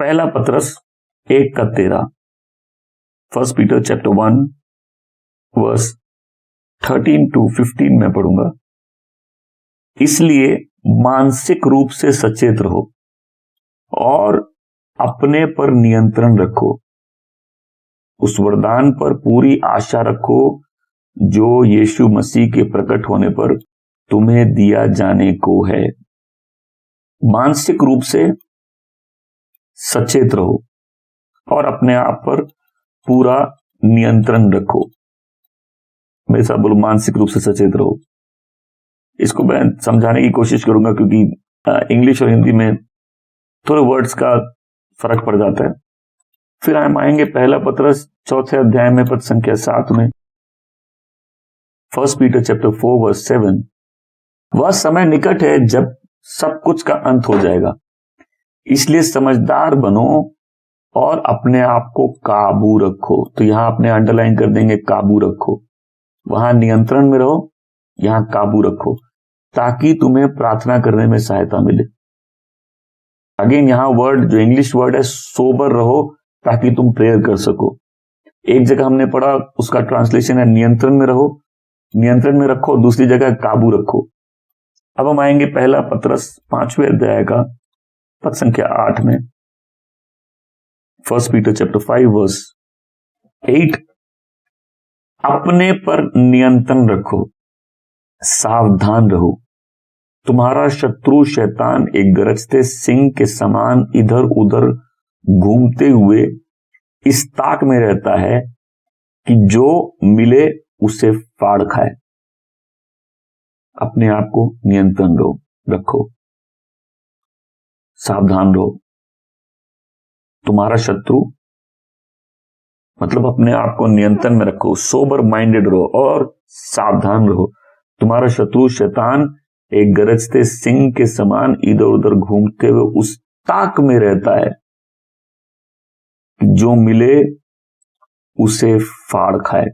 पहला पत्रस 1:13, first Peter chapter 1 verse 13 to 15 में पढ़ूंगा। इसलिए मानसिक रूप से सचेत रहो और अपने पर नियंत्रण रखो, उस वरदान पर पूरी आशा रखो जो यीशु मसीह के प्रकट होने पर तुम्हें दिया जाने को है। मानसिक रूप से सचेत रहो और अपने आप पर पूरा नियंत्रण रखो। मेरे साथ बोलो, मानसिक रूप से सचेत रहो। इसको मैं समझाने की कोशिश करूंगा क्योंकि इंग्लिश और हिंदी में थोड़े वर्ड्स का फर्क पड़ जाता है। फिर हम आएंगे पहला पत्रस 4 अध्याय में पद संख्या 7 में, फर्स्ट पीटर चैप्टर 4 वर्स 7। वह समय निकट है जब सब कुछ का अंत हो जाएगा, इसलिए समझदार बनो और अपने आप को काबू रखो। तो यहां अपने अंडरलाइन कर देंगे, काबू रखो। वहां नियंत्रण में रहो, यहां काबू रखो, ताकि तुम्हें प्रार्थना करने में सहायता मिले। अगेन यहां वर्ड जो इंग्लिश वर्ड है सोबर रहो, ताकि तुम प्रेयर कर सको। एक जगह हमने पढ़ा, उसका ट्रांसलेशन है नियंत्रण में रहो, नियंत्रण में रखो, दूसरी जगह काबू रखो। अब हम आएंगे पहला पत्रस 5वें अध्याय का पद संख्या 8 में, फर्स्ट पीटर चैप्टर 5 वर्स 8। अपने पर नियंत्रण रखो, सावधान रहो। तुम्हारा शत्रु शैतान एक गरजते सिंह के समान इधर उधर घूमते हुए इस ताक में रहता है कि जो मिले उसे फाड़ खाए। अपने आप को नियंत्रण रखो, सावधान रहो। तुम्हारा शत्रु मतलब अपने आप को नियंत्रण में रखो, सोबर माइंडेड रहो और सावधान रहो। तुम्हारा शत्रु शैतान एक गरजते सिंह के समान इधर उधर घूमते हुए उस ताक में रहता है, जो मिले उसे फाड़ खाए।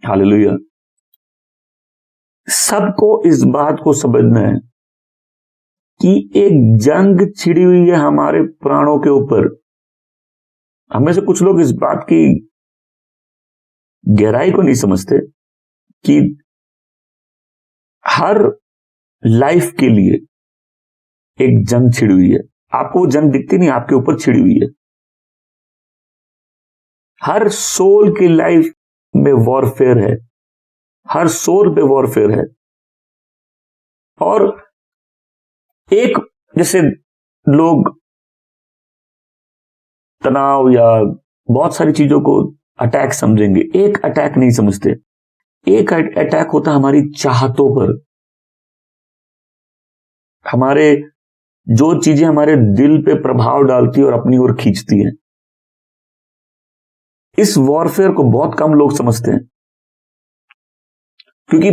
हालेलुया। सबको इस बात को समझना है कि एक जंग छिड़ी हुई है हमारे प्राणों के ऊपर। हमें से कुछ लोग इस बात की गहराई को नहीं समझते कि हर लाइफ के लिए एक जंग छिड़ी हुई है। आपको वो जंग दिखती नहीं, आपके ऊपर छिड़ी हुई है। हर सोल की लाइफ में वॉरफेयर है, हर सोल पे वॉरफेयर है। और एक जैसे लोग तनाव या बहुत सारी चीजों को अटैक समझेंगे, एक अटैक नहीं समझते। एक अटैक होता हमारी चाहतों पर, हमारे जो चीजें हमारे दिल पे प्रभाव डालती है और अपनी ओर खींचती हैं। इस वॉरफेयर को बहुत कम लोग समझते हैं, क्योंकि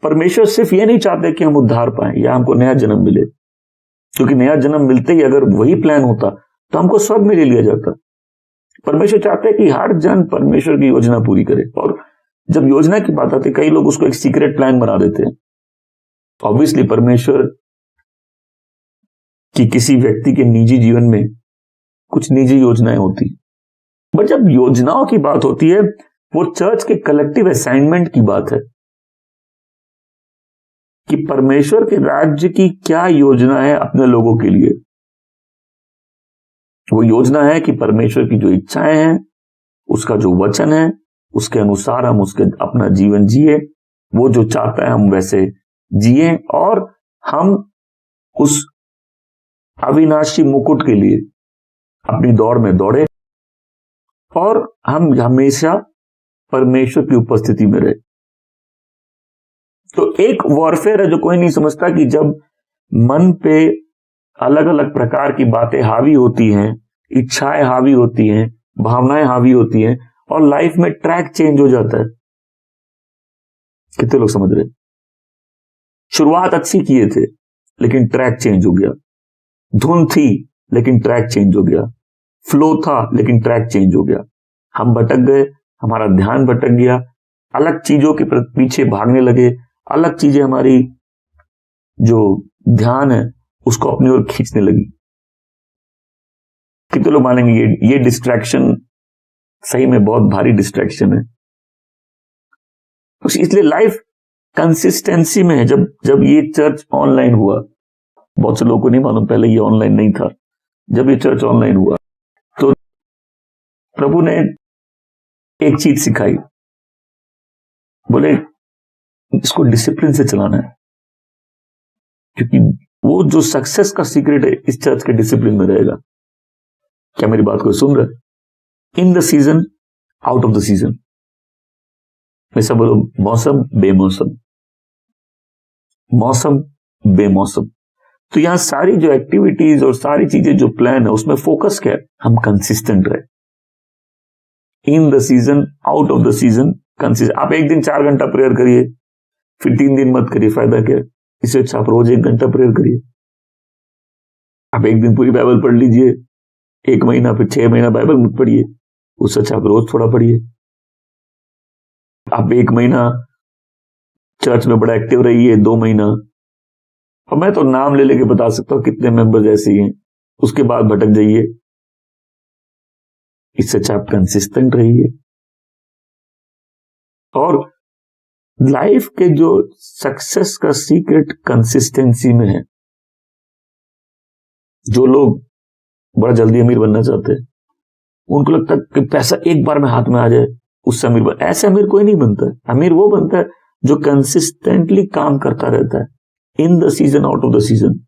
परमेश्वर सिर्फ ये नहीं चाहते कि हम उद्धार पाएं या हमको नया जन्म मिले, क्योंकि नया जन्म मिलते ही अगर वही प्लान होता तो हमको स्वर्ग में ले लिया जाता। परमेश्वर चाहते हैं कि हर जन परमेश्वर की योजना पूरी करे। और जब योजना की बात आती है, कई लोग उसको एक सीक्रेट प्लान बना देते हैं। ऑब्वियसली परमेश्वर की किसी व्यक्ति के निजी जीवन में कुछ निजी योजनाएं होती, बट जब योजनाओं की बात होती है वो चर्च के कलेक्टिव असाइनमेंट की बात है कि परमेश्वर के राज्य की क्या योजना है अपने लोगों के लिए। वो योजना है कि परमेश्वर की जो इच्छाएं हैं, उसका जो वचन है, उसके अनुसार हम उसके अपना जीवन जिए। वो जो चाहता है हम वैसे जिए और हम उस अविनाशी मुकुट के लिए अपनी दौड़ में दौड़े और हम हमेशा परमेश्वर की उपस्थिति में रहे। तो एक वॉरफेयर है जो कोई नहीं समझता कि जब मन पे अलग अलग प्रकार की बातें हावी होती हैं, इच्छाएं हावी होती हैं, भावनाएं हावी होती हैं और लाइफ में ट्रैक चेंज हो जाता है। कितने लोग समझ रहे? शुरुआत अच्छी किए थे लेकिन ट्रैक चेंज हो गया, धुन थी लेकिन ट्रैक चेंज हो गया, फ्लो था लेकिन ट्रैक चेंज हो गया। हम भटक गए, हमारा ध्यान भटक गया, अलग चीजों के पीछे भागने लगे, अलग चीजें हमारी जो ध्यान है उसको अपनी ओर खींचने लगी। कितने लोग मानेंगे ये डिस्ट्रैक्शन सही में बहुत भारी डिस्ट्रैक्शन है। इसलिए लाइफ कंसिस्टेंसी में है। जब ये चर्च ऑनलाइन हुआ, बहुत से लोगों को नहीं मालूम, पहले ये ऑनलाइन नहीं था, जब ये चर्च ऑनलाइन हुआ तो प्रभु ने एक चीज सिखाई, बोले इसको डिसिप्लिन से चलाना है, क्योंकि वो जो सक्सेस का सीक्रेट है इस चर्च के डिसिप्लिन में रहेगा। क्या मेरी बात को सुन रहे? In the season, out of the season. वैसा बोलो, मौसम बेमौसम, मौसम बेमौसम। तो यहां सारी जो एक्टिविटीज और सारी चीजें जो प्लान है उसमें फोकस क्या है? हम कंसिस्टेंट रहे। In the season, out of the season, consistent. आप एक दिन 4 घंटा प्रेयर करिए, फिर 3 दिन मत करिए, फायदा क्या? इससे अच्छा आप रोज 1 घंटा प्रेयर करिए। आप एक दिन पूरी बाइबल पढ़ लीजिए, 1 महीना, फिर 6 महीना बाइबल मत पढ़िए, उससे अच्छा आप रोज थोड़ा पढ़िए। आप 1 महीना चर्च में बड़ा एक्टिव रहिए, 2 महीना, और मैं तो नाम ले लेके बता सकता हूं कितने मेंबर्स ऐसे हैं, उसके बाद भटक जाइए। इससे अच्छा आप कंसिस्टेंट रहिए। और लाइफ के जो सक्सेस का सीक्रेट कंसिस्टेंसी में है। जो लोग बड़ा जल्दी अमीर बनना चाहते हैं, उनको लगता है कि पैसा एक बार में हाथ में आ जाए उससे अमीर बन। ऐसे अमीर कोई नहीं बनता है। अमीर वो बनता है जो कंसिस्टेंटली काम करता रहता है, in the season, out of the season.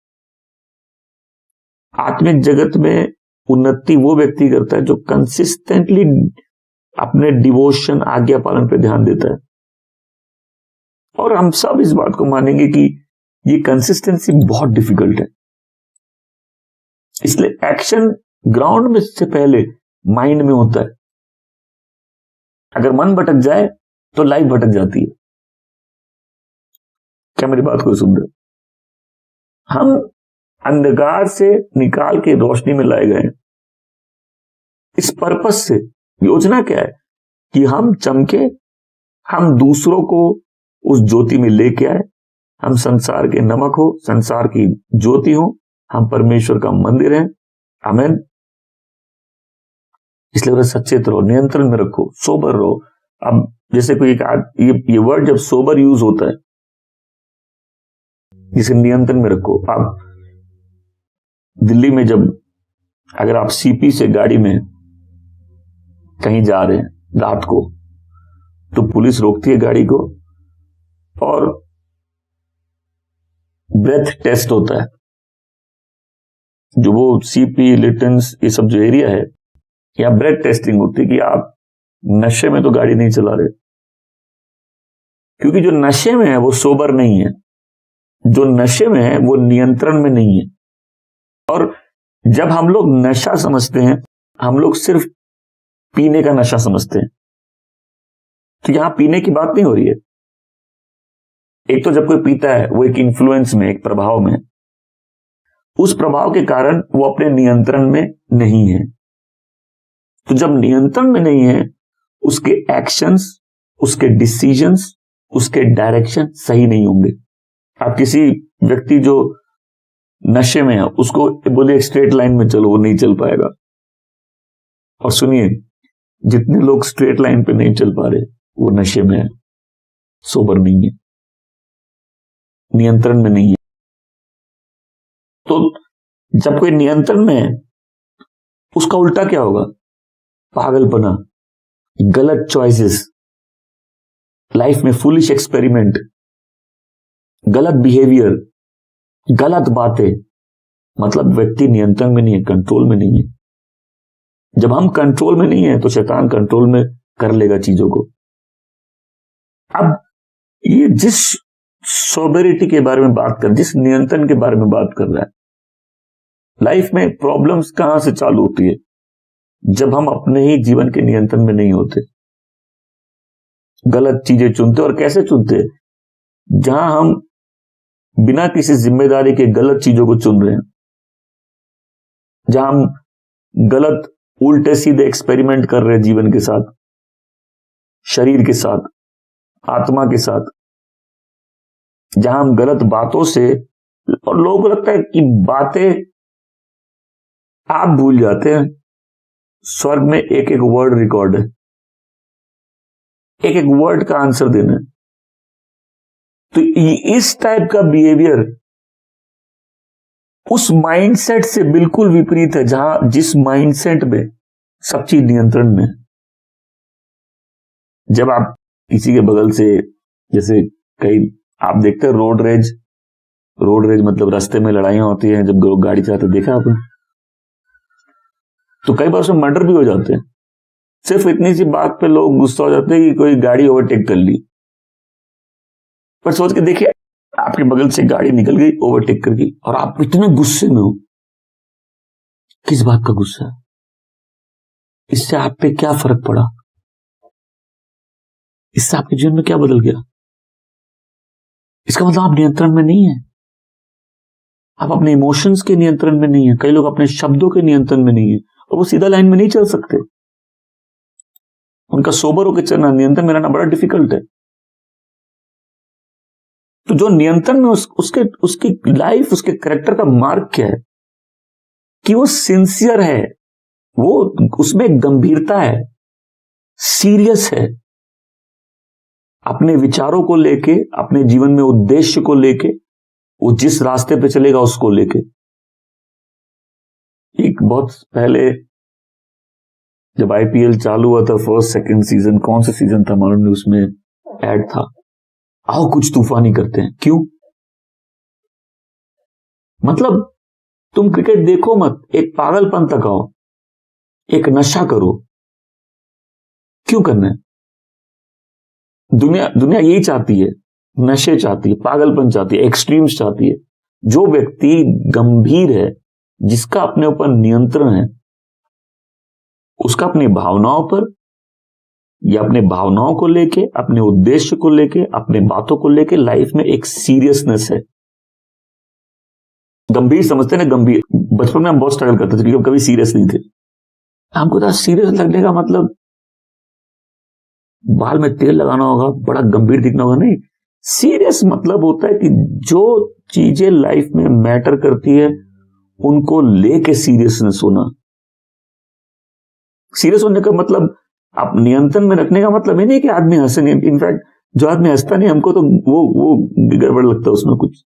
आत्मिक जगत में उन्नति वो व्यक्ति करता है जो कंसिस्टेंटली अपने डिवोशन, आज्ञा पालन पे ध्यान देता है। और हम सब इस बात को मानेंगे कि ये कंसिस्टेंसी बहुत डिफिकल्ट है। इसलिए एक्शन ग्राउंड में से पहले माइंड में होता है। अगर मन भटक जाए तो लाइफ भटक जाती है। क्या मेरी बात को सुन रहे? हम अंधकार से निकाल के रोशनी में लाए गए। इस पर्पस से योजना क्या है कि हम चमके, हम दूसरों को उस ज्योति में लेके आए, हम संसार के नमक हो, संसार की ज्योति हो, हम परमेश्वर का मंदिर हैं। आमीन। इसलिए सचेत रहो, नियंत्रण में रखो, सोबर रहो। अब जैसे कोई ये वर्ड जब सोबर यूज होता है, जिसे नियंत्रण में रखो। आप दिल्ली में जब अगर आप सीपी से गाड़ी में कहीं जा रहे हैं रात को, तो पुलिस रोकती है गाड़ी को और ब्रेथ टेस्ट होता है। जो वो सीपी, लिटन्स, ये सब जो एरिया है, यहां ब्रेथ टेस्टिंग होती है कि आप नशे में तो गाड़ी नहीं चला रहे। क्योंकि जो नशे में है वो सोबर नहीं है, जो नशे में है वो नियंत्रण में नहीं है। और जब हम लोग नशा समझते हैं, हम लोग सिर्फ पीने का नशा समझते हैं। तो यहां पीने की बात नहीं हो रही है। एक तो जब कोई पीता है वो एक इन्फ्लुएंस में, एक प्रभाव में, उस प्रभाव के कारण वो अपने नियंत्रण में नहीं है। तो जब नियंत्रण में नहीं है, उसके एक्शंस, उसके डिसीजंस, उसके डायरेक्शन सही नहीं होंगे। आप किसी व्यक्ति जो नशे में है उसको बोले स्ट्रेट लाइन में चलो, वो नहीं चल पाएगा। और सुनिए, जितने लोग स्ट्रेट लाइन पे नहीं चल पा रहे वो नशे में है, सोबर नहीं है, नियंत्रण में नहीं है। तो जब कोई नियंत्रण में है, उसका उल्टा क्या होगा? पागलपना, गलत चॉइसेस, लाइफ में फुलिश एक्सपेरिमेंट, गलत बिहेवियर, गलत बातें। मतलब व्यक्ति नियंत्रण में नहीं है, कंट्रोल में नहीं है। जब हम कंट्रोल में नहीं है तो शैतान कंट्रोल में कर लेगा चीजों को। अब ये जिस सोबरिटी के बारे में बात कर, जिस नियंत्रण के बारे में बात कर रहा है, लाइफ में प्रॉब्लम्स कहां से चालू होती है? जब हम अपने ही जीवन के नियंत्रण में नहीं होते, गलत चीजें चुनते। और कैसे चुनते? जहां हम बिना किसी जिम्मेदारी के गलत चीजों को चुन रहे हैं, जहां हम गलत उल्टे सीधे एक्सपेरिमेंट कर रहे हैं जीवन के साथ, शरीर के साथ, आत्मा के साथ, जहां हम गलत बातों से, और लोगों को लगता है कि बातें आप भूल जाते हैं स्वर्ग में एक एक वर्ड रिकॉर्ड है, एक एक वर्ड का आंसर देना है। तो इस टाइप का बिहेवियर उस माइंडसेट से बिल्कुल विपरीत है, जहां जिस माइंडसेट में सब चीज नियंत्रण में। जब आप किसी के बगल से, जैसे कई आप देखते हैं रोड रेज मतलब रास्ते में लड़ाइयां होती हैं जब लोग गाड़ी चलाते, देखा आपने? तो कई बार उसमें मर्डर भी हो जाते हैं, सिर्फ इतनी सी बात पे लोग गुस्सा हो जाते हैं कि कोई गाड़ी ओवरटेक कर ली। पर सोच के देखिए, आपके बगल से गाड़ी निकल गई, ओवरटेक कर गई, और आप इतने गुस्से में हो। किस बात का गुस्सा है? इससे आप पे क्या फर्क पड़ा? इससे आपके जीवन में क्या बदल गया? इसका मतलब आप नियंत्रण में नहीं है, आप अपने इमोशंस के नियंत्रण में नहीं है। कई लोग अपने शब्दों के नियंत्रण में नहीं है, और वो सीधा लाइन में नहीं चल सकते। उनका सोबर होकर चलना, नियंत्रण में रहना बड़ा डिफिकल्ट है। तो जो नियंत्रण में उसकी लाइफ, उसके कैरेक्टर का मार्क क्या है? कि वो सिंसियर है, वो उसमें गंभीरता है, सीरियस है, अपने विचारों को लेके, अपने जीवन में उद्देश्य को लेके, वो जिस रास्ते पे चलेगा उसको लेके। एक बहुत पहले जब आईपीएल चालू हुआ था, फर्स्ट सेकंड सीजन, कौन सा सीजन था मालूम नहीं, उसमें ऐड था, आओ कुछ तूफानी करते हैं। क्यों? मतलब तुम क्रिकेट देखो मत, एक पागलपन तक आओ, एक नशा करो। क्यों करना है? दुनिया यही चाहती है, नशे चाहती है, पागलपन चाहती है, एक्सट्रीम्स चाहती है। जो व्यक्ति गंभीर है, जिसका अपने ऊपर नियंत्रण है, उसका अपनी भावनाओं पर, या अपने भावनाओं को लेके, अपने उद्देश्य को लेके, अपने बातों को लेके लाइफ में एक सीरियसनेस है। गंभीर समझते ना, गंभीर। बचपन में हम बहुत स्ट्रगल करते थे क्योंकि हम कभी सीरियस नहीं थे। हमको था सीरियस लगने का मतलब बाल में तेल लगाना होगा, बड़ा गंभीर दिखना होगा। नहीं, सीरियस मतलब होता है कि जो चीजें लाइफ में मैटर करती है उनको लेके सीरियसनेस होना। सीरियस होने का मतलब, आप नियंत्रण में रखने का मतलब ये नहीं कि आदमी हंसे नहीं। इनफैक्ट जो आदमी हंसता नहीं, हमको तो वो गड़बड़ लगता है उसमें कुछ।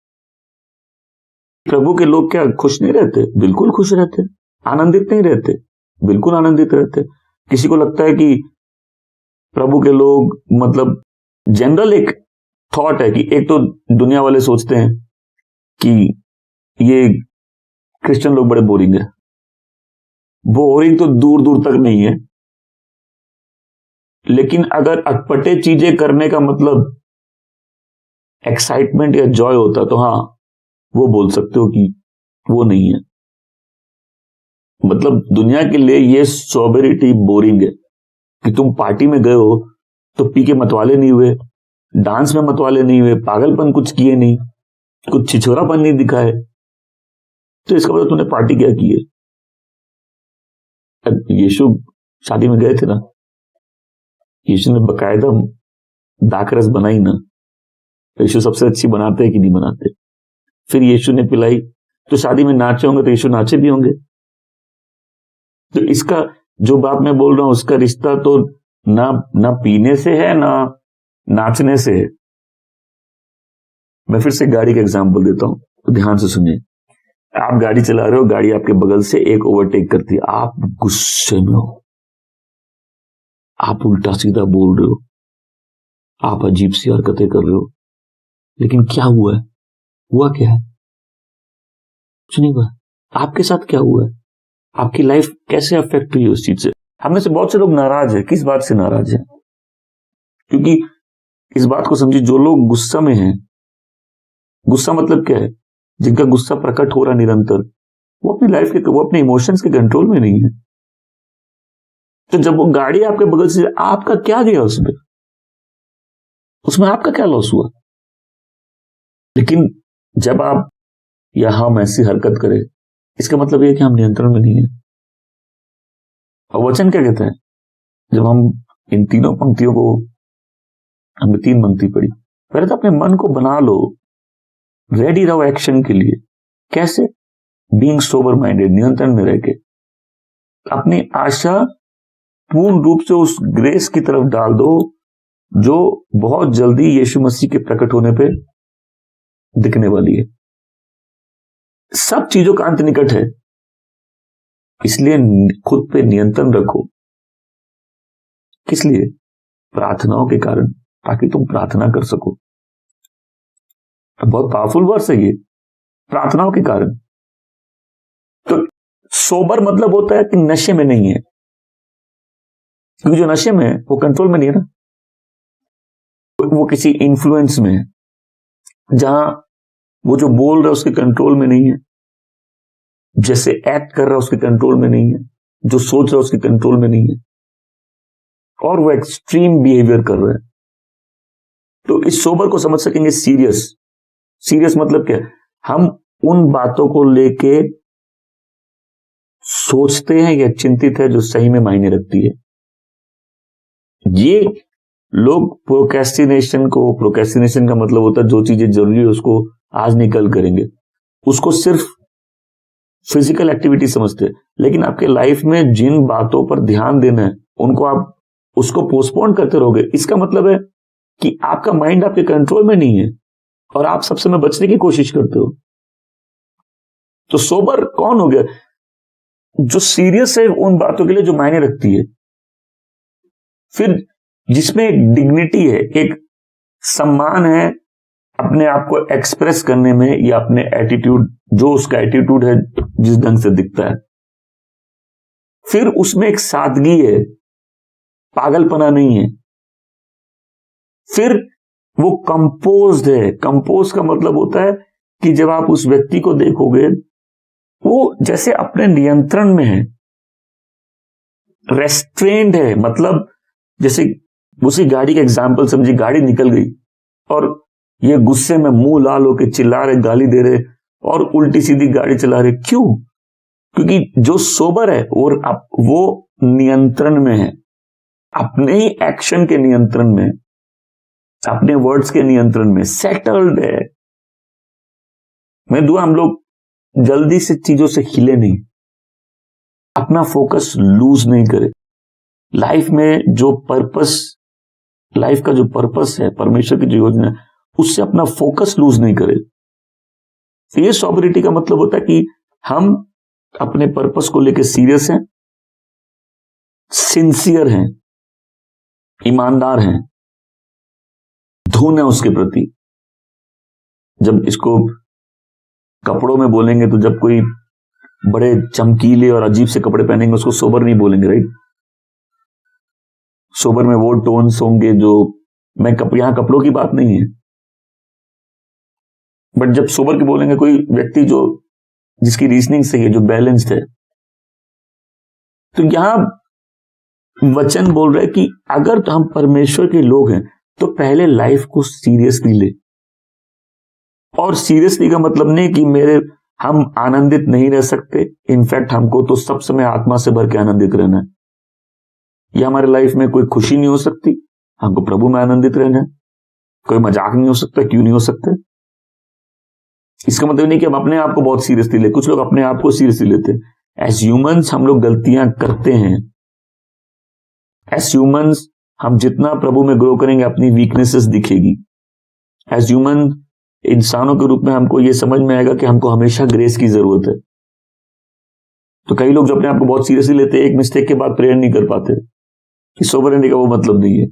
प्रभु के लोग क्या खुश नहीं रहते? बिल्कुल खुश रहते। आनंदित नहीं रहते? बिल्कुल आनंदित रहते। किसी को लगता है कि प्रभु के लोग, मतलब जनरल एक थॉट है कि एक तो दुनिया वाले सोचते हैं कि ये क्रिश्चियन लोग बड़े बोरिंग है। बोरिंग तो दूर दूर तक नहीं है, लेकिन अगर अटपटे चीजें करने का मतलब एक्साइटमेंट या जॉय होता तो हाँ, वो बोल सकते हो कि वो नहीं है। मतलब दुनिया के लिए ये सोबरिटी बोरिंग है कि तुम पार्टी में गए हो तो पी के मतवाले नहीं हुए, डांस में मतवाले नहीं हुए, पागलपन कुछ किए नहीं, कुछ छिछोरापन नहीं दिखाए, तो इसका मतलब तूने पार्टी क्या की है? यीशु शादी में गए थे ना, यीशु ने बकायदा दाकरस बनाई ना। यीशु सबसे अच्छी बनाते हैं कि नहीं बनाते? फिर यीशु ने पिलाई, तो शादी में नाचे होंगे तो यीशु नाचे भी होंगे। तो इसका जो बात मैं बोल रहा हूं, उसका रिश्ता तो ना पीने से है, ना नाचने से है। मैं फिर से गाड़ी का एग्जांपल देता हूं, तो ध्यान से सुनिए। आप गाड़ी चला रहे हो, गाड़ी आपके बगल से एक ओवरटेक करती है, आप गुस्से में हो, आप उल्टा सीधा बोल रहे हो, आप अजीब सी हरकतें कर रहे हो, लेकिन क्या हुआ है? हुआ क्या है? कुछ नहीं हुआ। आपके साथ क्या हुआ है? आपकी लाइफ कैसे अफेक्ट हुई उस चीज से? हमें से बहुत से लोग नाराज है। किस बात से नाराज है? क्योंकि इस बात को समझिए, जो लोग गुस्सा में हैं, गुस्सा मतलब क्या है? जिनका गुस्सा प्रकट हो रहा निरंतर, वो अपनी लाइफ के, वो अपने इमोशंस के कंट्रोल में नहीं है। तो जब वो गाड़ी आपके बगल से, आपका क्या गया उसमें आपका क्या लॉस हुआ? लेकिन जब आप या हम ऐसी हरकत करें, इसका मतलब यह कि हम नियंत्रण में नहीं है। और वचन क्या कहते हैं? जब हम इन तीनों पंक्तियों को, हमने 3 पंक्ति पढ़ी, पहले तो अपने मन को बना लो, रेडी रहो एक्शन के लिए। कैसे? बीइंग सोबर माइंडेड, नियंत्रण में रह के। अपनी आशा पूर्ण रूप से उस ग्रेस की तरफ डाल दो जो बहुत जल्दी यीशु मसीह के प्रकट होने पे दिखने वाली है। सब चीजों का अंत निकट है, इसलिए खुद पे नियंत्रण रखो। किस लिए? प्रार्थनाओं के कारण, ताकि तुम प्रार्थना कर सको। बहुत पावरफुल वर्स है ये, प्रार्थनाओं के कारण। तो सोबर मतलब होता है कि नशे में नहीं है, क्योंकि जो नशे में है वो कंट्रोल में नहीं है ना, वो किसी इन्फ्लुएंस में है, जहां वो जो बोल रहा है उसके कंट्रोल में नहीं है, जैसे एक्ट कर रहा है उसके कंट्रोल में नहीं है, जो सोच रहा है उसके कंट्रोल में नहीं है, और वो एक्सट्रीम बिहेवियर कर रहा है। तो इस सोबर को समझ सकेंगे सीरियस। सीरियस मतलब क्या? हम उन बातों को लेके सोचते हैं या चिंतित है जो सही में मायने रखती है। ये लोग प्रोक्रेस्टिनेशन का मतलब होता है जो चीजें जरूरी है उसको आज निकल करेंगे, उसको सिर्फ फिजिकल एक्टिविटी समझते हैं। लेकिन आपके लाइफ में जिन बातों पर ध्यान देना है उनको आप उसको पोस्टपोन करते रहोगे, इसका मतलब है कि आपका माइंड आपके कंट्रोल में नहीं है और आप सब समय बचने की कोशिश करते हो। तो सोबर कौन हो गया? जो सीरियस है उन बातों के लिए जो मायने रखती है, फिर जिसमें एक डिग्निटी है, एक सम्मान है अपने आप को एक्सप्रेस करने में, या अपने एटीट्यूड, जो उसका एटीट्यूड है जिस ढंग से दिखता है। फिर उसमें एक सादगी है, पागलपना नहीं है। फिर वो कंपोज्ड है। कंपोज का मतलब होता है कि जब आप उस व्यक्ति को देखोगे वो जैसे अपने नियंत्रण में है, रेस्ट्रेंड है। मतलब जैसे उसी गाड़ी का एग्जाम्पल समझिए, गाड़ी निकल गई और ये गुस्से में मुंह लाल होकर चिल्ला रहे, गाली दे रहे और उल्टी सीधी गाड़ी चला रहे। क्यों? क्योंकि जो सोबर है और वो नियंत्रण में है, अपने ही एक्शन के नियंत्रण में, अपने वर्ड्स के नियंत्रण में, सेटल्ड है। मैं दुआ हम लोग जल्दी से चीजों से हिले नहीं, अपना फोकस लूज नहीं करे। लाइफ में जो पर्पस, लाइफ का जो पर्पस है, परमेश्वर की जो योजना है, उससे अपना फोकस लूज नहीं करे। तो ये सॉबरिटी का मतलब होता है कि हम अपने पर्पस को लेकर सीरियस हैं, सिंसियर हैं, ईमानदार हैं, धुन है उसके प्रति। जब इसको कपड़ों में बोलेंगे तो जब कोई बड़े चमकीले और अजीब से कपड़े पहनेंगे उसको सोबर नहीं बोलेंगे, राइट? सोबर में वो टोन्स होंगे जो, यहां कपड़ों की बात नहीं है, बट जब सोबर के बोलेंगे कोई व्यक्ति जो जिसकी रीजनिंग सही है, जो बैलेंस्ड है, तो यहां वचन बोल रहा है कि अगर तो हम परमेश्वर के लोग हैं तो पहले लाइफ को सीरियसली ले। और सीरियसली का मतलब नहीं कि हम आनंदित नहीं रह सकते। इनफैक्ट हमको तो सब समय आत्मा से भर के आनंदित रहना है। या हमारे लाइफ में कोई खुशी नहीं हो सकती, हमको प्रभु में आनंदित रहना है। कोई मजाक नहीं हो सकता, क्यों नहीं हो सकता? इसका मतलब नहीं कि हम अपने आप को बहुत सीरियसली ले। कुछ लोग अपने आप को सीरियसली लेते हैं। एज ह्यूमंस हम लोग गलतियां करते हैं। एज ह्यूमंस हम जितना प्रभु में ग्रो करेंगे अपनी वीकनेसेस दिखेगी। एज ह्यूमन इंसानों के रूप में हमको यह समझ में आएगा कि हमको हमेशा ग्रेस की जरूरत है। तो कई लोग जो अपने आप को बहुत सीरियसली लेते हैं, एक मिस्टेक के बाद प्रेयर नहीं कर पाते। कि सोबर रहने का वो मतलब नहीं है।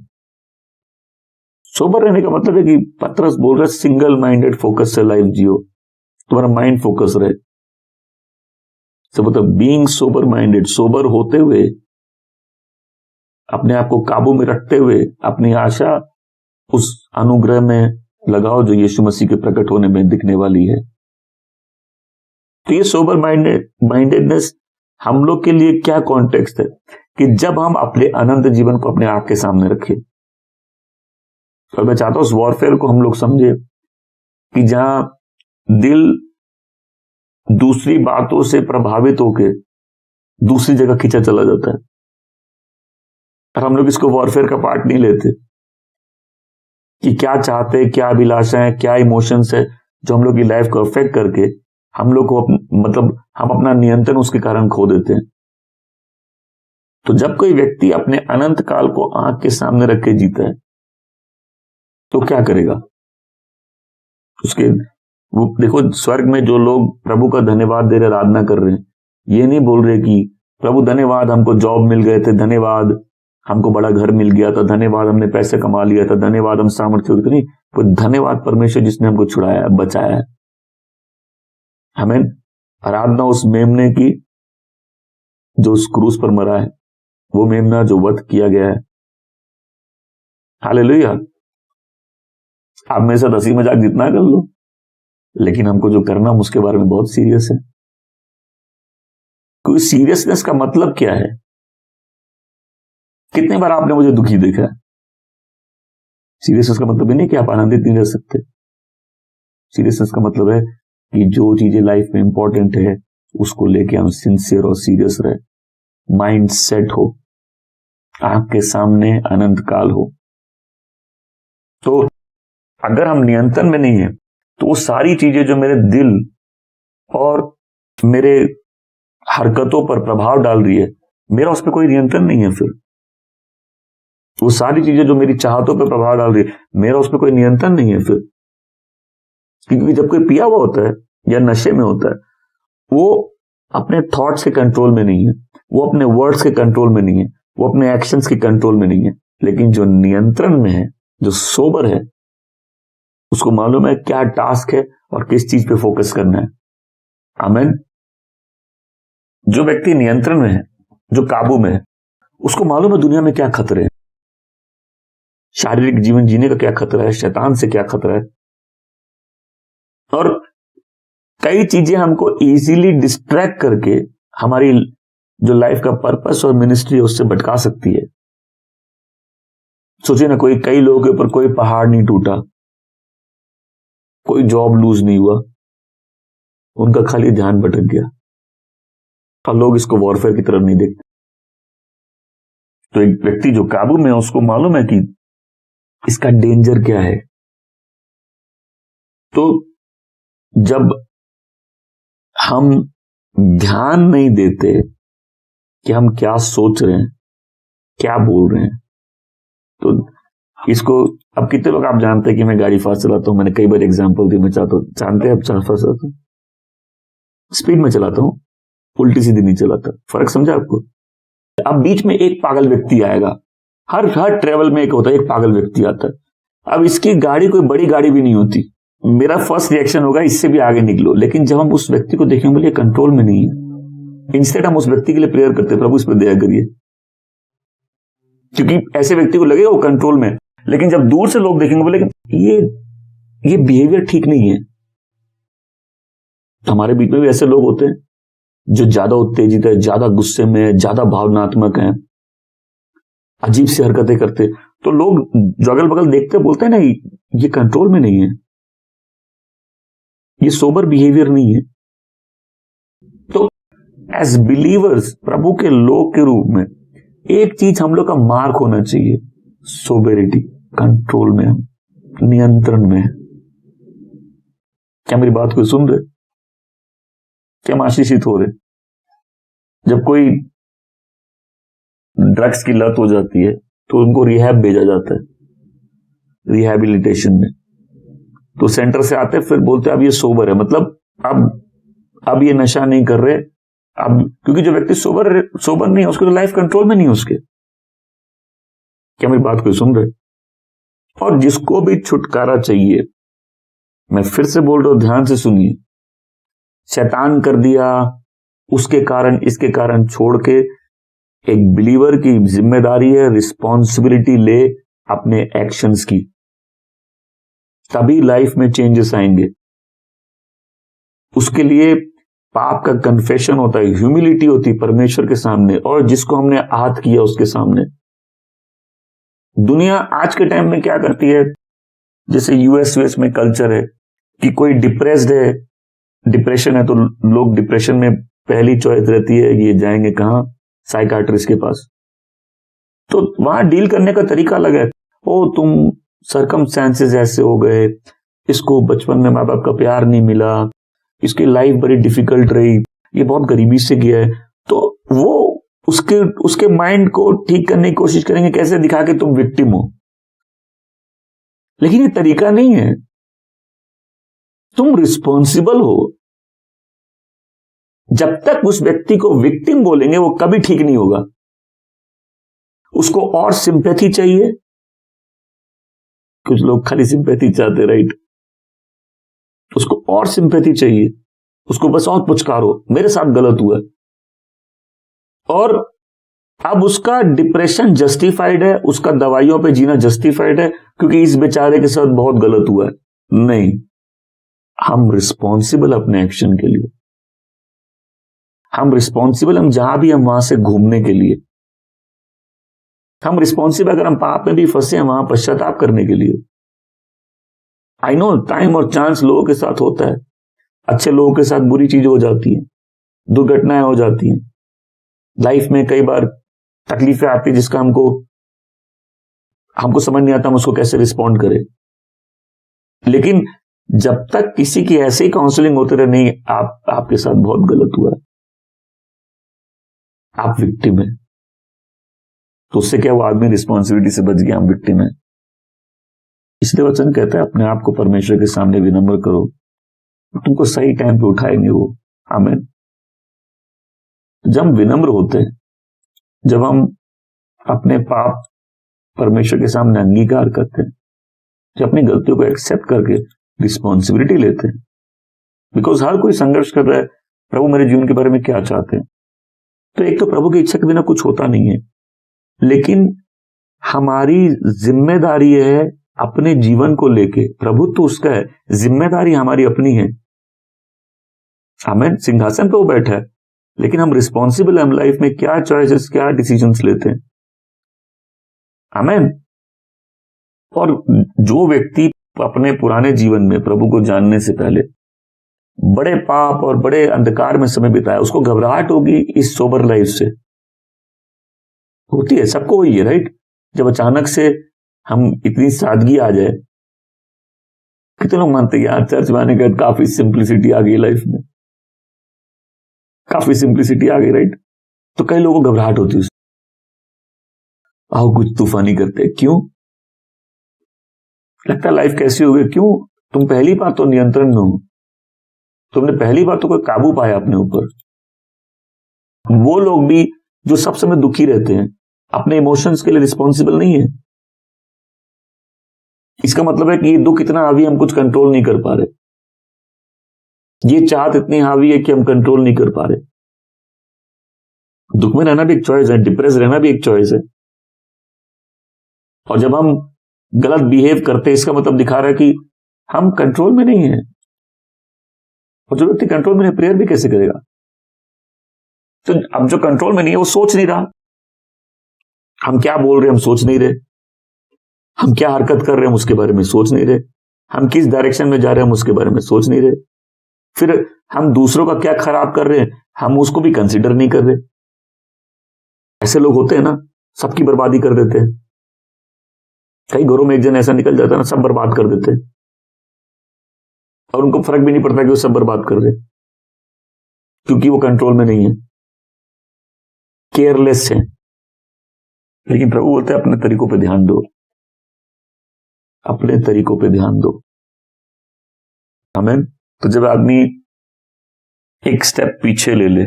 सोबर रहने का मतलब है कि पतरस बोल रहा है सिंगल माइंडेड फोकस से लाइफ जियो, तुम्हारा माइंड फोकस रहे। तो मतलब बीइंग सोबर माइंडेड, सोबर होते हुए, अपने आप को काबू में रखते हुए अपनी आशा उस अनुग्रह में लगाओ जो यीशु मसीह के प्रकट होने में दिखने वाली है। तो ये सोबर माइंडेडनेस हम लोग के लिए क्या कॉन्टेक्स्ट है कि जब हम अपने अनंत जीवन को अपने आप के सामने रखें। और मैं चाहता हूं उस वॉरफेयर को हम लोग समझे कि जहां दिल दूसरी बातों से प्रभावित होकर दूसरी जगह खींचा चला जाता है, और हम लोग इसको वॉरफेयर का पार्ट नहीं लेते कि क्या चाहते हैं, क्या अभिलाषाएं, क्या इमोशंस है जो हम लोग की लाइफ को अफेक्ट करके हम लोग को हम अपना नियंत्रण उसके कारण खो देते हैं। तो जब कोई व्यक्ति अपने अनंत काल को आंख के सामने रख के जीता है तो क्या करेगा? उसके वो देखो, स्वर्ग में जो लोग प्रभु का धन्यवाद दे रहे, आराधना कर रहे हैं, ये नहीं बोल रहे कि प्रभु धन्यवाद हमको जॉब मिल गए थे, धन्यवाद हमको बड़ा घर मिल गया था, धन्यवाद हमने पैसे कमा लिया था, धन्यवाद हम सामर्थ्य हो गए। नहीं, वो धन्यवाद परमेश्वर जिसने हमको छुड़ाया, बचाया है। हमें आराधना उस मेमने की जो उस क्रूस पर मरा है, वो मेमना जो वध किया गया है। हालेलुया। आप मेरे साथ हंसी मजाक जितना कर लो, लेकिन हमको जो करना हम उसके बारे में बहुत सीरियस है। कोई सीरियसनेस का मतलब क्या है? कितने बार आपने मुझे दुखी देखा है? सीरियसनेस का मतलब ये नहीं कि आप आनंदित नहीं रह सकते। सीरियसनेस का मतलब है कि जो चीजें लाइफ में इंपॉर्टेंट है उसको लेके हम सिंसियर और सीरियस रहे, माइंड सेट हो, आंख के सामने अनंत काल हो। तो अगर हम नियंत्रण में नहीं है तो वो सारी चीजें जो मेरे दिल और मेरे हरकतों पर प्रभाव डाल रही है, मेरा उस पर कोई नियंत्रण नहीं है। फिर वो सारी चीजें जो मेरी चाहतों पर प्रभाव डाल रही है, मेरा उस पर कोई नियंत्रण नहीं है। फिर क्योंकि जब कोई पिया हुआ होता है या नशे में होता है, वो अपने थॉट्स के कंट्रोल में नहीं है, वो अपने वर्ड्स के कंट्रोल में नहीं है, वो अपने एक्शंस के कंट्रोल में नहीं है। लेकिन जो नियंत्रण में है, जो सोबर है, उसको मालूम है क्या टास्क है और किस चीज पे फोकस करना है। आमीन। जो व्यक्ति नियंत्रण में है, जो काबू में है, उसको मालूम है दुनिया में क्या खतरे हैं, शारीरिक जीवन जीने का क्या खतरा है, शैतान से क्या खतरा है, और कई चीजें हमको इजीली डिस्ट्रैक्ट करके हमारी जो लाइफ का पर्पस और मिनिस्ट्री है उससे भटका सकती है। सोचिए ना, कई लोगों के ऊपर कोई पहाड़ नहीं टूटा, कोई जॉब लूज नहीं हुआ, उनका खाली ध्यान भटक गया, और लोग इसको वॉरफेयर की तरफ नहीं देखते। तो एक व्यक्ति जो काबू में है उसको मालूम है कि इसका डेंजर क्या है। तो जब हम ध्यान नहीं देते कि हम क्या सोच रहे हैं, क्या बोल रहे हैं, तो इसको अब कितने लोग आप जानते हैं कि मैं गाड़ी फास्ट चलाता हूं। मैंने कई बार एग्जांपल दी, मैं जानते हैं अब फास्ट चलाता हूं, स्पीड में चलाता हूं, उल्टी सीधी नहीं चलाता। फर्क समझा आपको? अब बीच में एक पागल व्यक्ति आएगा, हर ट्रेवल में एक होता है, एक पागल व्यक्ति आता है। अब इसकी गाड़ी कोई बड़ी गाड़ी भी नहीं होती, मेरा फर्स्ट रिएक्शन होगा इससे भी आगे निकलो। लेकिन जब हम उस व्यक्ति को देखेंगे, बोले कंट्रोल में नहीं है, इंस्टेड हम उस व्यक्ति के लिए प्रेयर करते हैं, प्रभु इस पर दया करिए, क्योंकि ऐसे व्यक्ति को लगेगा वो कंट्रोल में। लेकिन जब दूर से लोग देखेंगे, बोले ये बिहेवियर ठीक नहीं है। हमारे बीच में भी ऐसे लोग होते हैं जो ज्यादा उत्तेजित है, ज्यादा गुस्से में है, ज्यादा भावनात्मक है, अजीब सी हरकतें करते। तो लोग जो अगल बगल देखते बोलते हैं ना, ये कंट्रोल में नहीं है, ये सोबर बिहेवियर नहीं है। तो एज बिलीवर्स, प्रभु के लोग के रूप में एक चीज हम लोग का मार्क होना चाहिए, सोबेरिटी, कंट्रोल में, हम नियंत्रण में है। क्या मेरी बात को सुन रहे? क्या हम आशीषित हो रहे? जब कोई ड्रग्स की लत हो जाती है तो उनको रिहैब भेजा जाता है, रिहैबिलिटेशन में। तो सेंटर से आते फिर बोलते अब ये सोबर है, मतलब अब ये नशा नहीं कर रहे, अब क्योंकि जो व्यक्ति सोबर नहीं है, उसको तो लाइफ कंट्रोल में नहीं है उसके। क्या मेरी बात को सुन रहे? और जिसको भी छुटकारा चाहिए, मैं फिर से बोल रहा हूं, ध्यान से सुनिए, शैतान कर दिया उसके कारण इसके कारण छोड़ के एक बिलीवर की जिम्मेदारी है, रिस्पॉन्सिबिलिटी ले अपने एक्शंस की, तभी लाइफ में चेंजेस आएंगे। उसके लिए पाप का कन्फेशन होता है, ह्यूमिलिटी होती है परमेश्वर के सामने, और जिसको हमने आहत किया उसके सामने। दुनिया आज के टाइम में क्या करती है, जैसे यूएस में कल्चर है कि कोई डिप्रेस्ड है, डिप्रेशन है, तो लोग डिप्रेशन में पहली चॉइस रहती है ये जाएंगे कहां, साइकाट्रिस्ट के पास। तो वहां डील करने का तरीका अलग है। ओ तुम सर्कमस्टेंसेस ऐसे हो गए, इसको बचपन में माँ बाप का प्यार नहीं मिला, इसकी लाइफ बड़ी डिफिकल्ट रही, ये बहुत गरीबी से गया है। तो वो उसके माइंड को ठीक करने की कोशिश करेंगे, कैसे दिखा के तुम विक्टिम हो। लेकिन ये तरीका नहीं है। तुम रिस्पॉन्सिबल हो। जब तक उस व्यक्ति को विक्टिम बोलेंगे वो कभी ठीक नहीं होगा। उसको और सिंपैथी चाहिए। कुछ लोग खाली सिंपैथी चाहते, राइट। उसको और सिंपैथी चाहिए, उसको बस और पुचकारो, मेरे साथ गलत हुआ। और अब उसका डिप्रेशन जस्टिफाइड है, उसका दवाइयों पे जीना जस्टिफाइड है, क्योंकि इस बेचारे के साथ बहुत गलत हुआ है। नहीं, हम रिस्पॉन्सिबल अपने एक्शन के लिए। हम रिस्पॉन्सिबल, हम जहां भी हम वहां से घूमने के लिए। हम रिस्पॉन्सिबल अगर हम पाप में भी फंसे हैं वहां पश्चाताप करने के लिए। आई नो टाइम और चांस लोगों के साथ होता है, अच्छे लोगों के साथ बुरी चीजें हो जाती हैं, दुर्घटनाएं हो जाती हैं, लाइफ में कई बार तकलीफें आती हैं जिसका हमको समझ नहीं आता हम उसको कैसे रिस्पॉन्ड करें। लेकिन जब तक किसी की ऐसे ही काउंसलिंग होते रहे, नहीं आपके साथ बहुत गलत हुआ है, आप विक्टिम है, तो उससे क्या वो आदमी रिस्पॉन्सिबिलिटी से बच गया, हम विक्टिम है। इसलिए वचन कहता है अपने आप को परमेश्वर के सामने विनम्र करो, तुमको सही टाइम पे उठाएंगे वो। आमीन। जब हम विनम्र होते हैं, जब हम अपने पाप परमेश्वर के सामने अंगीकार करते हैं, जब अपनी गलतियों को एक्सेप्ट करके रिस्पॉन्सिबिलिटी लेते हैं, बिकॉज हर कोई संघर्ष कर रहा है, प्रभु मेरे जीवन के बारे में क्या चाहते हैं। तो एक तो प्रभु की इच्छा के बिना कुछ होता नहीं है, लेकिन हमारी जिम्मेदारी है अपने जीवन को लेके, प्रभु तो उसका है, जिम्मेदारी हमारी अपनी है। आमीन। सिंहासन पे वो बैठा है, लेकिन हम रिस्पॉन्सिबल हम लाइफ में क्या चॉइसेस, क्या डिसीजंस लेते हैं। आमीन। और जो व्यक्ति अपने पुराने जीवन में प्रभु को जानने से पहले बड़े पाप और बड़े अंधकार में समय बिताया, उसको घबराहट होगी इस सोबर लाइफ से। होती है, सबको हुई है, राइट। जब अचानक से हम इतनी सादगी आ जाए, कितने लोग मानते हैं यार चर्च में आने के बाद काफी सिंप्लिसिटी आ गई लाइफ में, काफी सिंप्लिसिटी आ गई, राइट। तो कई लोगों को घबराहट होती है, आओ कुछ तूफानी करते हैं। क्यों लगता है लाइफ कैसी हो गई? क्यों? तुम पहली बार तो नियंत्रण में हो, तुमने पहली बार तो कोई काबू पाया अपने ऊपर। वो लोग भी जो सब समय दुखी रहते हैं, अपने इमोशंस के लिए रिस्पॉन्सिबल नहीं है। इसका मतलब है कि ये दुख इतना हावी, हम कुछ कंट्रोल नहीं कर पा रहे। ये चाहत इतनी हावी है कि हम कंट्रोल नहीं कर पा रहे। दुख में रहना भी एक चॉइस है, डिप्रेस रहना भी एक चॉइस है। और जब हम गलत बिहेव करते हैं, इसका मतलब दिखा रहा है कि हम कंट्रोल में नहीं है। और जो व्यक्ति कंट्रोल में नहीं, प्रेयर भी कैसे करेगा? तो अब जो कंट्रोल में नहीं है वो सोच नहीं रहा, हम क्या बोल रहे हैं हम सोच नहीं रहे, हम क्या हरकत कर रहे हैं हम उसके बारे में सोच नहीं रहे, हम किस डायरेक्शन में जा रहे हैं हम उसके बारे में सोच नहीं रहे, फिर हम दूसरों का क्या खराब कर रहे हैं हम उसको भी कंसीडर नहीं कर रहे। ऐसे लोग होते हैं ना, सबकी बर्बादी कर देते हैं। कई घरों में एक जन ऐसा निकल जाता है ना, सब बर्बाद कर देते हैं, और उनको फर्क भी नहीं पड़ता कि वो सब बर्बाद कर रहे, क्योंकि वो कंट्रोल में नहीं है, केयरलेस है। लेकिन प्रभु बोलते हैं अपने तरीकों पे ध्यान दो, अपने तरीकों पे ध्यान दो। आमीन। तो जब आदमी एक स्टेप पीछे ले ले,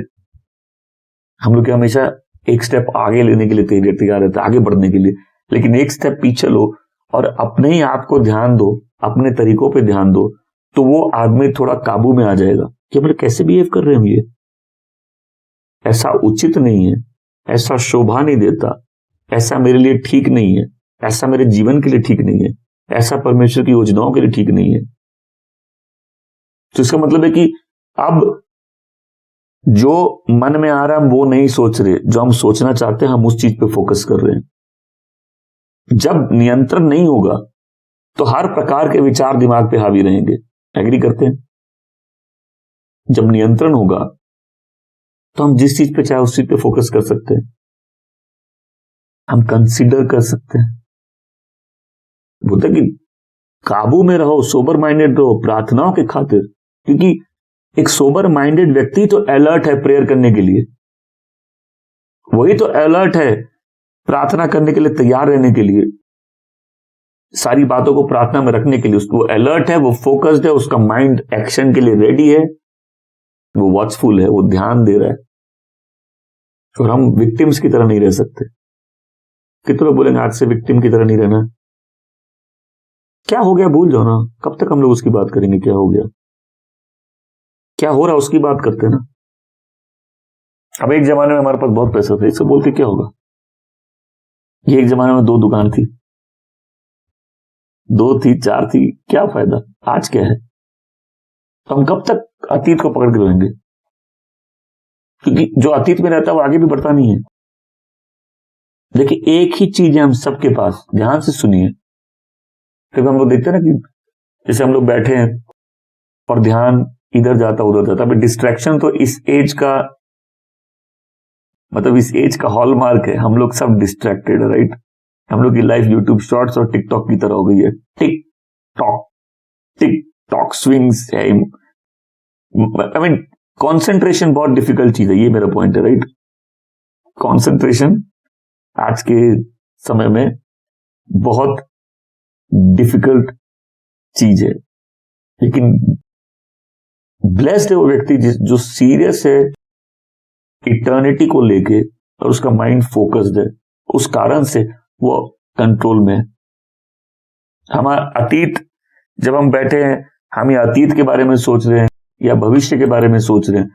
हम लोग क्या हमेशा एक स्टेप आगे लेने के लिए तैयार रहते हैं, आगे बढ़ने के लिए, लेकिन एक स्टेप पीछे लो और अपने ही आप को ध्यान दो, अपने तरीकों पे ध्यान दो, तो वो आदमी थोड़ा काबू में आ जाएगा कि मतलब कैसे बिहेव कर रहे हैं हम, ये ऐसा उचित नहीं है, ऐसा शोभा नहीं देता, ऐसा मेरे लिए ठीक नहीं है, ऐसा मेरे जीवन के लिए ठीक नहीं है, ऐसा परमेश्वर की योजनाओं के लिए ठीक नहीं है। तो इसका मतलब है कि अब जो मन में आ रहा है हम वो नहीं सोच रहे, जो हम सोचना चाहते हैं हम उस चीज पे फोकस कर रहे हैं। जब नियंत्रण नहीं होगा तो हर प्रकार के विचार दिमाग पे हावी रहेंगे। एग्री करते हैं? जब नियंत्रण होगा तो हम जिस चीज पे चाहे उस चीज पे फोकस कर सकते हैं, हम कंसीडर कर सकते हैं। बोलते कि काबू में रहो, सोबर माइंडेड रहो प्रार्थनाओं के खातिर, क्योंकि एक सोबर माइंडेड व्यक्ति तो अलर्ट है प्रेयर करने के लिए। वही तो अलर्ट है प्रार्थना करने के लिए, तैयार रहने के लिए, सारी बातों को प्रार्थना में रखने के लिए। उसको अलर्ट है, वो फोकस्ड है, उसका माइंड एक्शन के लिए रेडी है, वो वॉचफुल है, वो ध्यान दे रहा है। और हम विक्टिम्स की तरह नहीं रह सकते। कितने लोग बोलेंगे आज से विक्टिम की तरह नहीं रहना। क्या हो गया भूल जाओ ना, कब तक हम लोग उसकी बात करेंगे? क्या हो गया, क्या हो रहा है, उसकी बात करते हैं ना। अब एक जमाने में हमारे पास बहुत पैसा था, इससे बोल के क्या होगा? ये एक जमाने में 2 दुकान थी, 2 थी, 4 थी, क्या फायदा? आज क्या है? तो हम कब तक अतीत को पकड़ के रहेंगे? क्योंकि जो अतीत में रहता है वो आगे भी बढ़ता नहीं है। देखिए एक ही चीज है हम सबके पास, ध्यान से सुनिए। कभी हम लोग देखते हैं ना कि जैसे हम लोग बैठे हैं और ध्यान इधर जाता उधर जाता, अभी डिस्ट्रैक्शन तो इस एज का, मतलब इस एज का हॉलमार्क है। हम लोग सब डिस्ट्रैक्टेड है, राइट? हम लोग की लाइफ यूट्यूब शॉर्ट्स और टिकटॉक की तरह हो गई है। टिक टॉक स्विंग्स है। आई मीन कॉन्सेंट्रेशन बहुत डिफिकल्ट चीज है, ये मेरा पॉइंट है, राइट? कॉन्सेंट्रेशन आज के समय में बहुत डिफिकल्ट चीज है, लेकिन ब्लेस्ड है वो व्यक्ति जो सीरियस है इटर्निटी को लेके और उसका माइंड फोकस्ड है, उस कारण से वो कंट्रोल में है। हमारा अतीत, जब हम बैठे हैं हम या अतीत के बारे में सोच रहे हैं या भविष्य के बारे में सोच रहे हैं,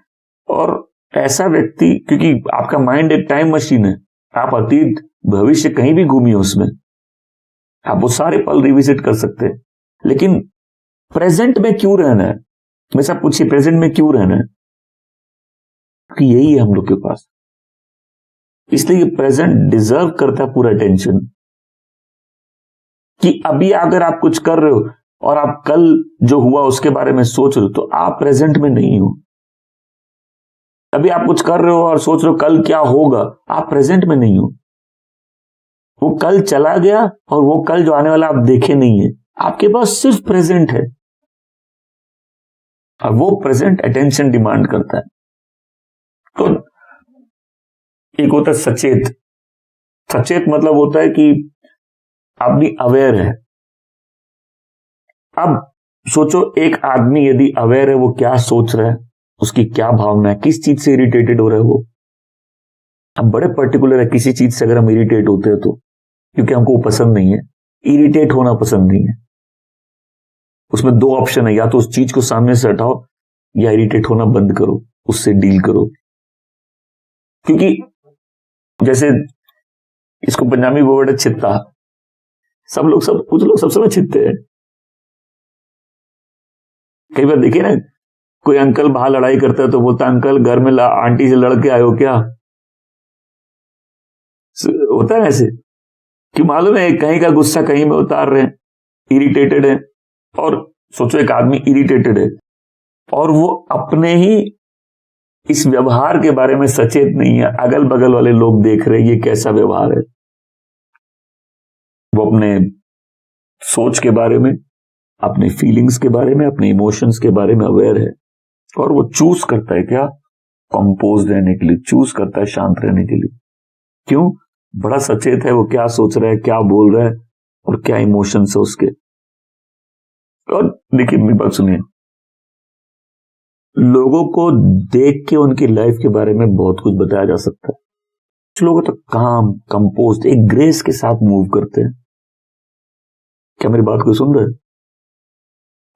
और ऐसा व्यक्ति, क्योंकि आपका माइंड एक टाइम मशीन है, आप अतीत भविष्य कहीं भी घूमिए उसमें, आप वो सारे पल रिविजिट कर सकते हैं। लेकिन प्रेजेंट में क्यों रहना है? हमेशा पूछिए प्रेजेंट में क्यों रहना है? क्योंकि यही है हम लोग के पास, इसलिए ये प्रेजेंट डिजर्व करता है पूरा अटेंशन। कि अभी अगर आप कुछ कर रहे हो और आप कल जो हुआ उसके बारे में सोच रहे हो, तो आप प्रेजेंट में नहीं हो। अभी आप कुछ कर रहे हो और सोच रहे हो कल क्या होगा, आप प्रेजेंट में नहीं हो। वो कल चला गया और वो कल जो आने वाला आप देखे नहीं है, आपके पास सिर्फ प्रेजेंट है, और वो प्रेजेंट अटेंशन डिमांड करता है। तो एक होता है सचेत। सचेत मतलब होता है कि आदमी अवेयर है। अब सोचो एक आदमी यदि अवेयर है, वो क्या सोच रहा है, उसकी क्या भावना है, किस चीज से इरिटेटेड हो रहा है वो। अब बड़े पर्टिकुलर है, किसी चीज से अगर हम इरिटेट होते हैं तो क्योंकि हमको पसंद नहीं है, इरिटेट होना पसंद नहीं है, उसमें 2 ऑप्शन है, या तो उस चीज को सामने से हटाओ या इरिटेट होना बंद करो, उससे डील करो। क्योंकि जैसे इसको पंजाबी वर्ड है चित्ता, कुछ लोग सब समय छित्ते हैं। कई बार देखिए ना, कोई अंकल बाहर लड़ाई करता है तो बोलता है अंकल घर में आंटी से लड़ के आए हो क्या? होता है ऐसे कि मालूम है कहीं का गुस्सा कहीं में उतार रहे हैं, इरिटेटेड है। और सोचो एक आदमी इरिटेटेड है और वो अपने ही इस व्यवहार के बारे में सचेत नहीं है, अगल बगल वाले लोग देख रहे हैं ये कैसा व्यवहार है। वो अपने सोच के बारे में, अपने फीलिंग्स के बारे में, अपने इमोशंस के बारे में अवेयर है, और वो चूज करता है क्या? कंपोज रहने के लिए, चूज करता है शांत रहने के लिए। क्यों? बड़ा सचेत है वो क्या सोच रहा है, क्या बोल रहा है और क्या इमोशंस है उसके। और देखिए मेरी बात सुनिए, लोगों को देख के उनकी लाइफ के बारे में बहुत कुछ बताया जा सकता है। कुछ लोग तो काम कंपोज एक ग्रेस के साथ मूव करते हैं। क्या मेरी बात को सुन रहे हैं?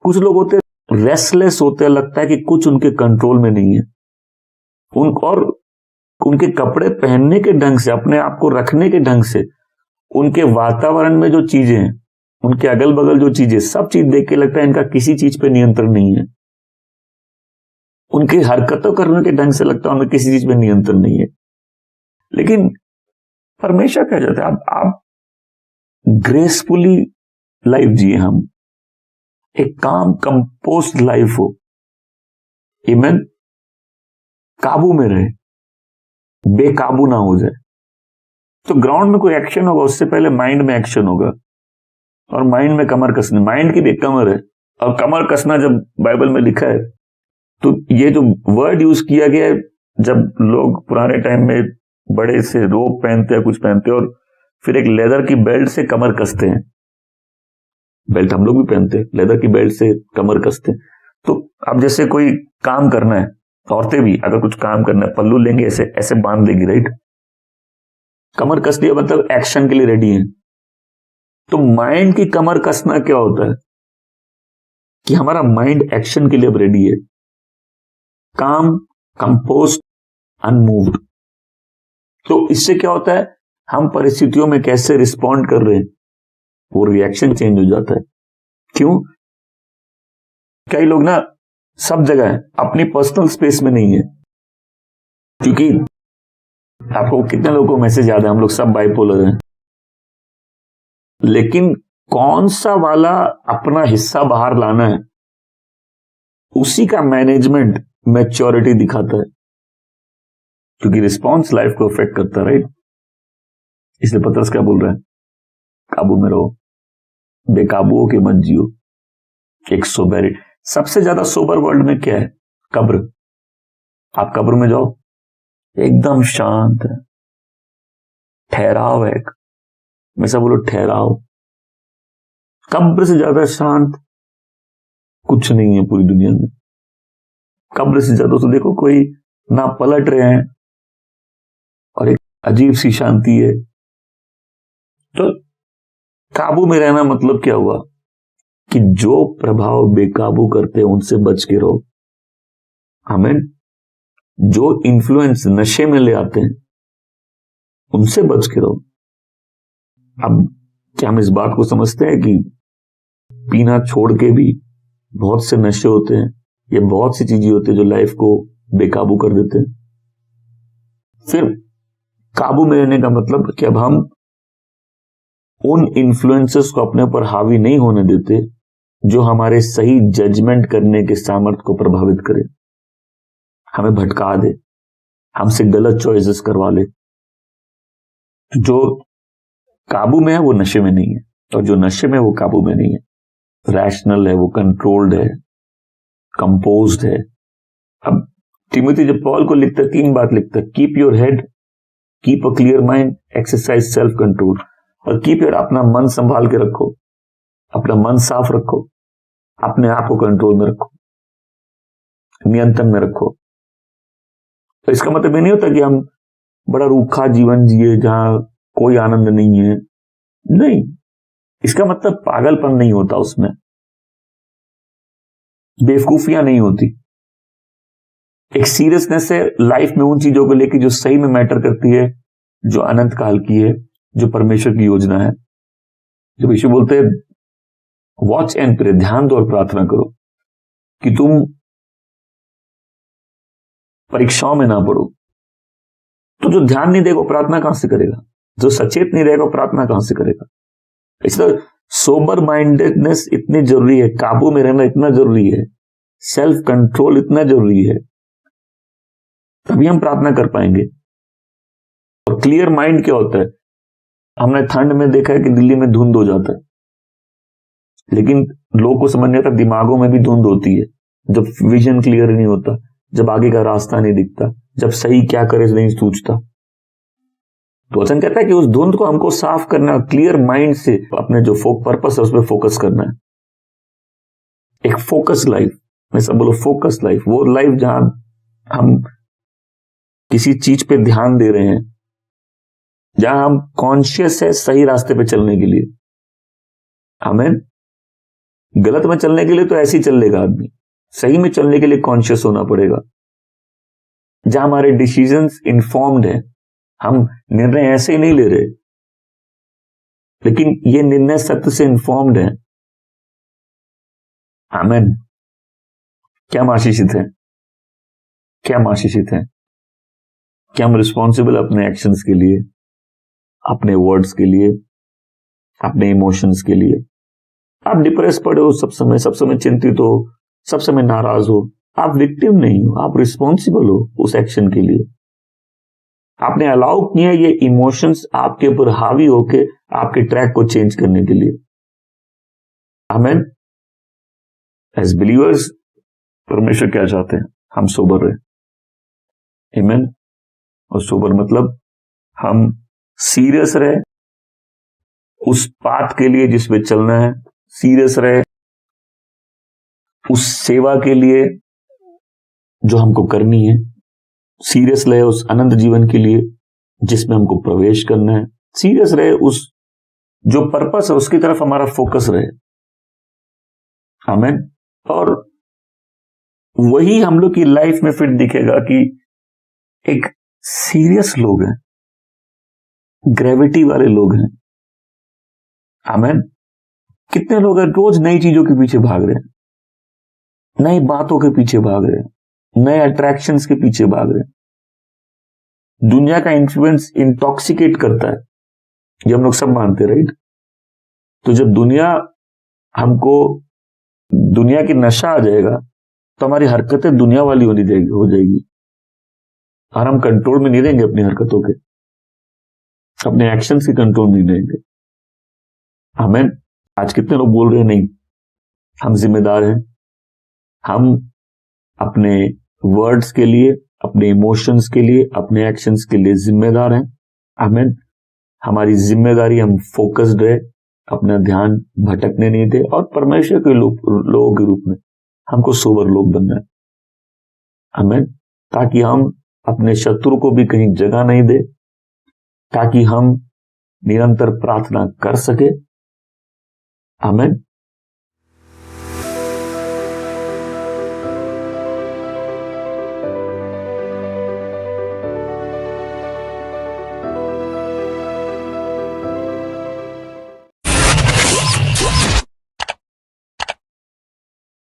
कुछ लोग होते हैं रेस्टलेस होते हैं, लगता है कि कुछ उनके कंट्रोल में नहीं है। और उनके कपड़े पहनने के ढंग से, अपने आप को रखने के ढंग से, उनके वातावरण में जो चीजें हैं, उनके अगल बगल जो चीजें, सब चीज देख के लगता है इनका किसी चीज पे नियंत्रण नहीं है। उनकी हरकतों करने के ढंग से लगता है उनका किसी चीज पे नियंत्रण नहीं है। लेकिन परमेश्वर कह जाता है आप ग्रेसफुली लाइफ जिए, हम एक काम कंपोस्ट लाइफ हो, इमेन काबू में रहे, बेकाबू ना हो जाए। तो ग्राउंड में कोई एक्शन होगा उससे पहले माइंड में एक्शन होगा, और माइंड में कमर कसना, माइंड की भी एक कमर है। और कमर कसना जब बाइबल में लिखा है तो ये जो वर्ड यूज किया गया है, जब लोग पुराने टाइम में बड़े से रोप पहनते हैं, कुछ पहनते हैं, और फिर एक लेदर की बेल्ट से कमर कसते हैं। बेल्ट हम लोग भी पहनते हैं, लेदर की बेल्ट से कमर कसते हैं। तो अब जैसे कोई काम करना है, औरतें भी अगर कुछ काम करना है, पल्लू लेंगे, ऐसे ऐसे बांध लेंगी, राइट। कमर कस लिया मतलब एक्शन के लिए रेडी है। तो माइंड की कमर कसना क्या होता है कि हमारा माइंड एक्शन के लिए अब रेडी है, काम, कंपोस्ट, अनमूव्ड। तो इससे क्या होता है, हम परिस्थितियों में कैसे रिस्पॉन्ड कर रहे हैं, वो रिएक्शन चेंज हो जाता है। क्यों? कई लोग ना सब जगह है, अपनी पर्सनल स्पेस में नहीं है। क्योंकि आपको कितने लोगों को मैसेज याद है, हम लोग सब बाइपोलर हैं, लेकिन कौन सा वाला अपना हिस्सा बाहर लाना है, उसी का मैनेजमेंट मैच्योरिटी दिखाता है। क्योंकि रिस्पॉन्स लाइफ को अफेक्ट करता है, राइट। इसलिए पतरस क्या बोल रहा है, काबू में रहो, बेकाबू के मत जियो। एक सोबेरिटी, सबसे ज्यादा सोबर वर्ल्ड में क्या है, कब्र। आप कब्र में जाओ, एकदम शांत है, ठहराव है, मैं सब बोलो ठहराव। कब्र से ज्यादा शांत कुछ नहीं है पूरी दुनिया में। कब्र से ज्यादा तो देखो कोई ना पलट रहे हैं और एक अजीब सी शांति है। तो काबू में रहना मतलब क्या हुआ कि जो प्रभाव बेकाबू करते हैं उनसे बच के रहो। आमीन। जो इन्फ्लुएंस नशे में ले आते हैं उनसे बच के रहो। अब क्या हम इस बात को समझते हैं कि पीना छोड़ के भी बहुत से नशे होते हैं, ये बहुत सी चीजें होती है जो लाइफ को बेकाबू कर देते हैं। फिर काबू में रहने का मतलब कि अब हम उन इन्फ्लुएंसेस को अपने ऊपर हावी नहीं होने देते जो हमारे सही जजमेंट करने के सामर्थ्य को प्रभावित करे, हमें भटका दे, हमसे गलत चॉइसेस करवा ले। जो काबू में है वो नशे में नहीं है, और जो नशे में वो काबू में नहीं है, रैशनल है, वो कंट्रोल्ड है, कंपोज्ड है। अब तिमोथी जब पॉल को लिखता है, 3 बात लिखता है, keep your head, keep a clear mind, exercise self control. और कीप योर, अपना मन संभाल के रखो, अपना मन साफ रखो, अपने आप को कंट्रोल में रखो, नियंत्रण में रखो। तो इसका मतलब ये नहीं होता कि हम बड़ा रूखा जीवन जिए जहां कोई आनंद नहीं है, नहीं। इसका मतलब पागलपन नहीं होता, उसमें बेवकूफियां नहीं होती। एक सीरियसनेस है लाइफ में उन चीजों को लेकर जो सही में मैटर करती है, जो अनंत काल की है, जो परमेश्वर की योजना है। जब यीशु बोलते हैं वॉच एंड प्रे, ध्यान दो और प्रार्थना करो, कि तुम परीक्षाओं में ना पड़ो। तो जो ध्यान नहीं देगा प्रार्थना कहां से करेगा, जो सचेत नहीं रहेगा प्रार्थना कहां से करेगा। इसलिए सोबर माइंडेडनेस इतनी जरूरी है, काबू में रहना इतना जरूरी है, सेल्फ कंट्रोल इतना जरूरी है, तभी हम प्रार्थना कर पाएंगे। और क्लियर माइंड क्या होता है, हमने ठंड में देखा है कि दिल्ली में धुंध हो जाता है, लेकिन लोगों को समझ नहीं आता दिमागों में भी धुंध होती है, जब विजन क्लियर नहीं होता, जब आगे का रास्ता नहीं दिखता, जब सही क्या करे नहीं सूझता। तो वचन कहता है कि उस धुंध को हमको साफ करना, क्लियर माइंड से अपने जो पर्पस है उस पर फोकस करना है। एक फोकस लाइफ, मैं सब बोलो फोकस लाइफ, वो लाइफ जहां हम किसी चीज पे ध्यान दे रहे हैं, जहां हम कॉन्शियस है सही रास्ते पे चलने के लिए। आमीन। गलत में चलने के लिए तो ऐसे ही चलेगा आदमी, सही में चलने के लिए कॉन्शियस होना पड़ेगा, जहां हमारे डिसीजंस इन्फॉर्म्ड है। हम निर्णय ऐसे ही नहीं ले रहे, लेकिन ये निर्णय सत्य से इन्फॉर्म्ड है। आमीन। क्या हम आशीषित हैं, क्या हम आशीषित हैं, क्या हम रिस्पॉन्सिबल अपने एक्शंस के लिए, अपने वर्ड्स के लिए, अपने इमोशंस के लिए। आप डिप्रेस पड़े हो सब समय चिंतित हो, सब समय नाराज हो, आप विक्टिम नहीं हो, आप रिस्पॉन्सिबल हो उस एक्शन के लिए। आपने अलाउ किया ये इमोशंस आपके ऊपर हावी होके आपके ट्रैक को चेंज करने के लिए। आमीन। एज बिलीवर्स परमेश्वर क्या चाहते हैं, हम सोबर रहे। आमीन। और सोबर मतलब हम सीरियस रहे उस पाथ के लिए जिसमें चलना है, सीरियस रहे उस सेवा के लिए जो हमको करनी है, सीरियस रहे उस अनंत जीवन के लिए जिसमें हमको प्रवेश करना है, सीरियस रहे उस जो पर्पस है उसकी तरफ हमारा फोकस रहे। आमीन। और वही हम लोग की लाइफ में फिर दिखेगा कि एक सीरियस लोग हैं, ग्रेविटी वाले लोग हैं। आमीन। कितने लोग हैं रोज नई चीजों के पीछे भाग रहे हैं, नई बातों के पीछे भाग रहे हैं, नए अट्रैक्शंस के पीछे भाग रहे हैं। दुनिया का इन्फ्लुएंस इंटॉक्सिकेट करता है, ये हम लोग सब मानते हैं, राइट। तो जब हमको दुनिया की नशा आ जाएगा तो हमारी हरकतें दुनिया वाली हो जाएगी और हम कंट्रोल में नहीं रहेंगे, अपनी हरकतों के, अपने एक्शंस के कंट्रोल में नहीं रहेंगे। आमीन। आज कितने लोग बोल रहे हैं नहीं, हम जिम्मेदार हैं, हम अपने वर्ड्स के लिए, अपने इमोशंस के लिए, अपने एक्शंस के लिए जिम्मेदार हैं। आमीन। हमारी जिम्मेदारी हम फोकस्ड रहे, अपना ध्यान भटकने नहीं दे, और परमेश्वर के लोगों के रूप में हमको सोबर लोग बनना है। आमीन। ताकि हम अपने शत्रु को भी कहीं जगह नहीं दे, ताकि हम निरंतर प्रार्थना कर सके। आमीन।